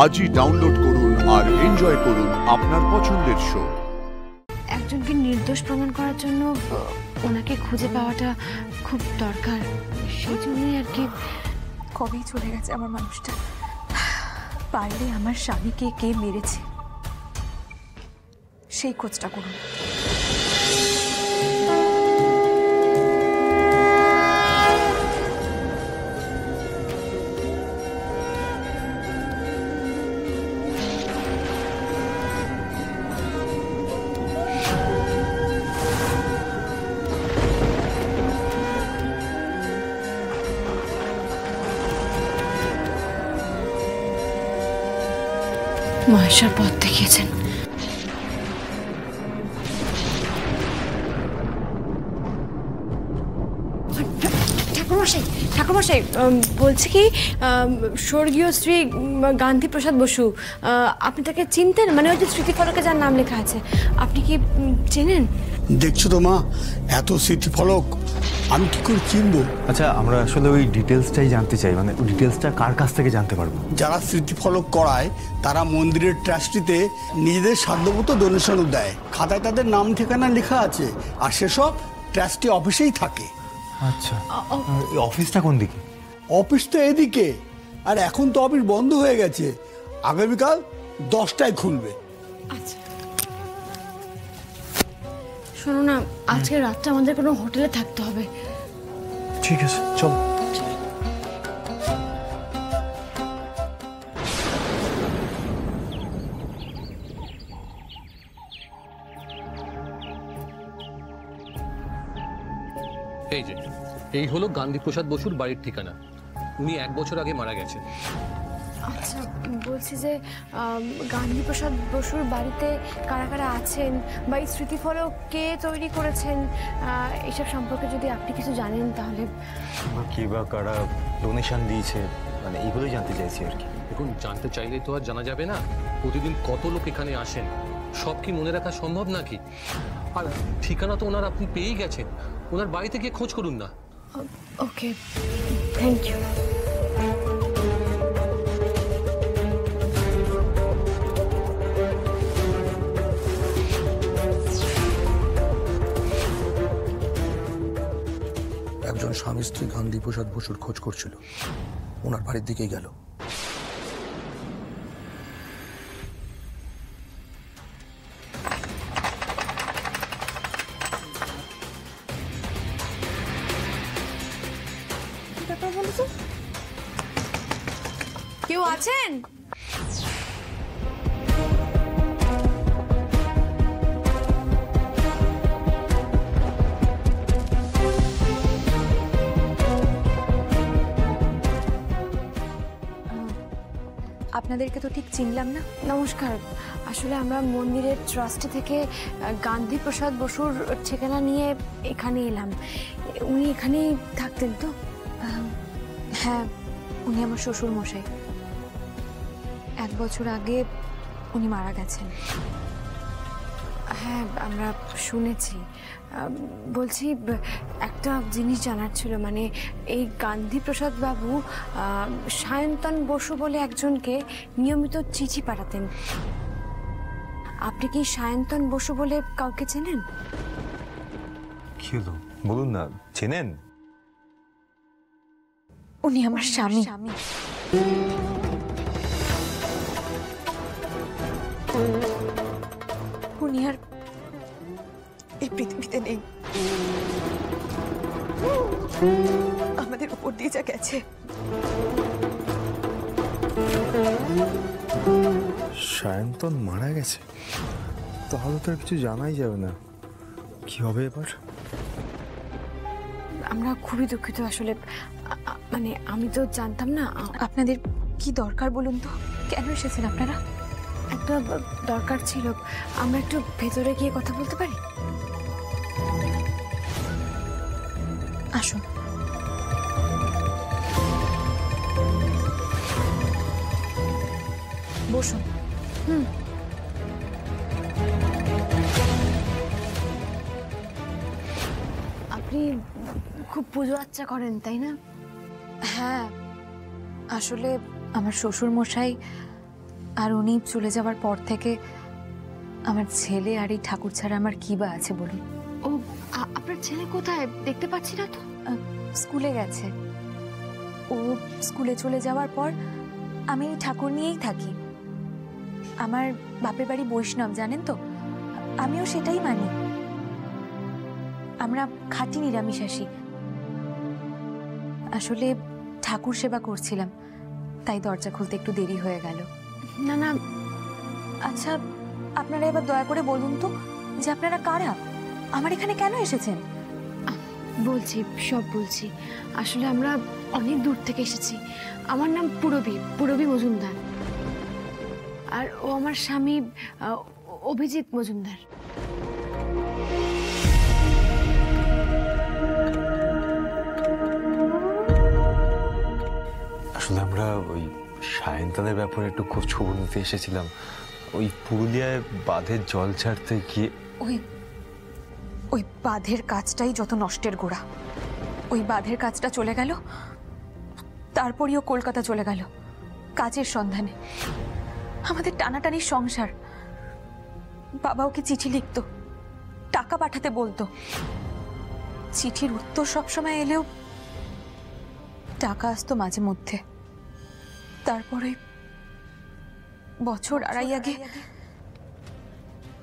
আজই ডাউনলোড করুন আর এনজয় করুন আপনার পছন্দের শো। একজনকে নির্দোষ প্রমাণ করার জন্য ওনাকে খুঁজে পাওয়াটা খুব দরকার, সেই জন্যই আর কি। কবেই চলে গেছে আমার মানুষটা। পারলে আমার স্বামীকে কে মেরেছে সেই খোঁজটা করুন। মহেশ্বর পথ দেখিয়েছেন। ঠাকুরমশাই বলছি কি, স্বর্গীয় শ্রী গান্ধী প্রসাদ বসু, আপনি তাকে চিনতেন? মানে ওই যে স্মৃতিফলকে যার নাম লেখা আছে, আপনি কি চেনেন? দেখছো তো মা, এত স্মৃতিফলক আমি কি করে চিনবো? আচ্ছা, আমরা আসলে ওই ডিটেলসটাই জানতে চাই, মানে ওই ডিটেলসটা কার কাছ থেকে জানতে পারবো? যারা স্মৃতিফলক করায় তারা মন্দিরের ট্রাস্টিতে নিজেদের সাধ্যমতো ডোনেশনও দেয়। খাতায় তাদের নাম ঠিকানা লেখা আছে, আর সেসব ট্রাস্টি অফিসেই থাকে। আচ্ছা, এই অফিসটা কোন দিকে? অফিস তো এদিকে, আর এখন তো অফিস বন্ধ হয়ে গেছে। আগামীকাল 10টায় খুলবে। আচ্ছা শোনো না, আজকে রাতটা আমাদের কোনো হোটেলে থাকতে হবে। ঠিক আছে, চল। এই যে, এই হলো গান্ধী প্রসাদ বসুর বাড়ির ঠিকানা। উনি 1 বছর আগে মারা গেছেন। আচ্ছা, বলছি যে গান্ধী প্রসাদ বসুর বাড়িতে কারা কারা আছেন বা এই স্মৃতিফলক কে তৈরি করেছেন, এইসব সম্পর্কে যদি আপনি কিছু জানেন তাহলে। কি বা কারা ডোনেশন দিয়েছে, মানে এইগুলোই জানতে চাইছি আর কি। এখন জানতে চাইলেই তো আর জানা যাবে না। প্রতিদিন কত লোক এখানে আসেন, সব কি মনে রাখা সম্ভব নাকি? আর ঠিকানা তো ওনার আপনি পেয়েই গেছেন, ওনার বাড়িতে গিয়ে খোঁজ করুন না। ওকে, থ্যাংক ইউ। একজন স্বামী স্ত্রী গান্ধী প্রসাদ বসুর খোঁজ করছিল, ওনার বাড়ির দিকেই গেল। কেউ আছেন? আপনাদেরকে তো ঠিক চিনলাম না। নমস্কার, আসলে আমরা মন্দিরের ট্রাস্টি থেকে গান্ধী প্রসাদ বসুর ঠিকানা নিয়ে এখানে এলাম। উনি এখানেই থাকতেন তো? হ্যাঁ, উনি আমার শ্বশুর মশাই। 1 বছর আগে উনি মারা গেছেন। হ্যাঁ, আমরা শুনেছি। বলছি, একটা জিনিস জানার ছিল, মানে এই গান্ধী প্রসাদ বাবু সায়ন্তন বসু বলে একজনকে নিয়মিত চিঠি পাঠাতেন। আপনি কি সায়ন্তন বসু বলে কাউকে চেনেন? কি হলো বলুন না, চেনেন? উনি আমার স্বামী। উনি আর এই পৃথিবীতে নেই। আমাদের উপর দিয়ে যা গেছে, সায়ন্তন মারা গেছে, তাহলে তো আর কিছু জানাই যাবে না। কি হবে এবার? আমরা খুবই দুঃখিত আসলে, মানে আমি তো জানতাম না। আপনাদের কি দরকার বলুন তো? কেন এসেছেন আপনারা? একটা দরকার ছিল, আমরা একটু ভেতরে গিয়ে কথা বলতে পারি? আসুন। বসুন। আপনি খুব পুজো আচ্চা করেন, তাই না? হ্যাঁ, আসলে আমার শ্বশুর মশাই আর উনি চলে যাওয়ার পর থেকে আমার ছেলে আর এই ঠাকুর ছাড়া আমার কি বা আছে বলুন? ও আপনার ছেলে কোথায়? দেখতে পাচ্ছি না তো। স্কুলে গেছে। ও স্কুলে চলে যাওয়ার পর আমি এই ঠাকুর নিয়েই থাকি। আমার বাপের বাড়ি বৈষ্ণব, জানেন তো, আমিও সেটাই মানি। আমরা খাঁটি নিরামিষাশী। আসলে ঠাকুর সেবা করছিলাম, তাই দরজা খুলতে একটু দেরি হয়ে গেল। না না, আচ্ছা, আপনারা এবার দয়া করে বলুন তো যে আপনারা কারা, আমার এখানে কেন এসেছেন? বলছি, সব বলছি। আসলে আমরা অনেক দূর থেকে এসেছি। আমার নাম পুরবী মজুমদার, আর ও আমার স্বামী অভিজিৎ মজুমদার। আসলে আমরা ওই সায়ন্তনের ব্যাপারে একটু খোঁজ খবর নিতে এসেছিলাম। ওই পুরুলিয়ায় বাঁধের জল ছাড়তে গিয়ে ওই বাঁধের কাজটাই যত নষ্টের গোড়া। ওই বাঁধের কাজটা চলে গেল, তারপরেও কলকাতা চলে গেল কাজের সন্ধানে। আমাদের টানাটানির সংসার। বাবা ওকে চিঠি লিখতো, টাকা পাঠাতে বলতো। চিঠির উত্তর সবসময় এলেও টাকা আসতো মাঝে মধ্যে। তারপরে বছর আড়াই আগে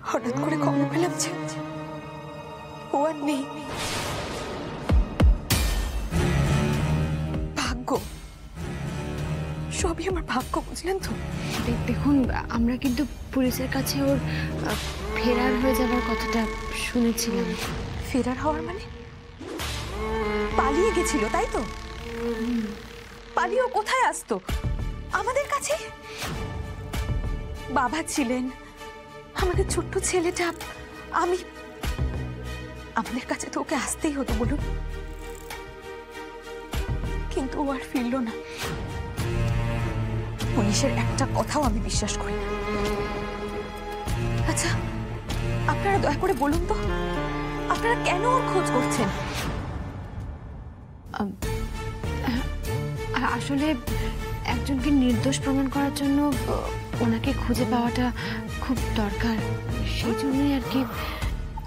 হঠাৎ করে খবর পেলাম যে ও আর নেই। ভাগ্য, সবই আমার ভাগ্য, বুঝলেন তো? দেখুন, আমরা কিন্তু পুলিশের কাছে ওর ফেরার হয়ে যাওয়ার কথাটা শুনেছিলাম। ফেরার হওয়ার মানে? পালিয়ে গেছিল, তাই তো? পালিয়ে ও কোথায় আসতো? আমাদের কাছে। বাবা ছিলেন, আমাদের ছোট্ট ছেলেটা, আমি, আমাদের কাছে তো ওকে আসতেই হতো বলুন। কিন্তু ও আর ফিরল না। পুলিশের একটা কথাও আমি বিশ্বাস করি না। আচ্ছা, আপনারা দয়া করে বলুন তো, আপনারা কেন ওর খোঁজ করছেন? আসলে একজনকে নির্দোষ প্রমাণ করার জন্য ওনাকে খুঁজে পাওয়াটা খুব দরকার, সেই জন্যই আর কি।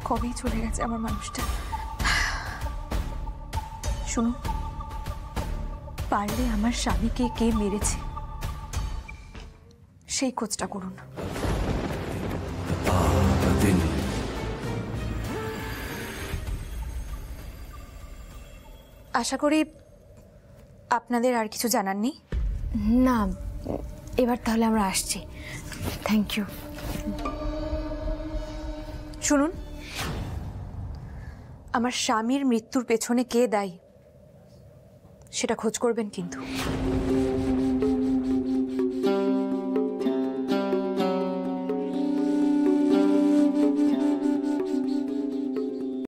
কবেই চলে গেছে আমার মানুষটা। শুনুন, পারলে আমার স্বামীকে কে মেরেছে সেই খোঁজটা করুন। আশা করি আপনাদের আর কিছু জানার নেই। না, এবার তাহলে আমরা আসছি। Thank you. শুনুন, আমার স্বামীর মৃত্যুর পেছনে কে দায়ী সেটা খোঁজ করবেন কিন্তু।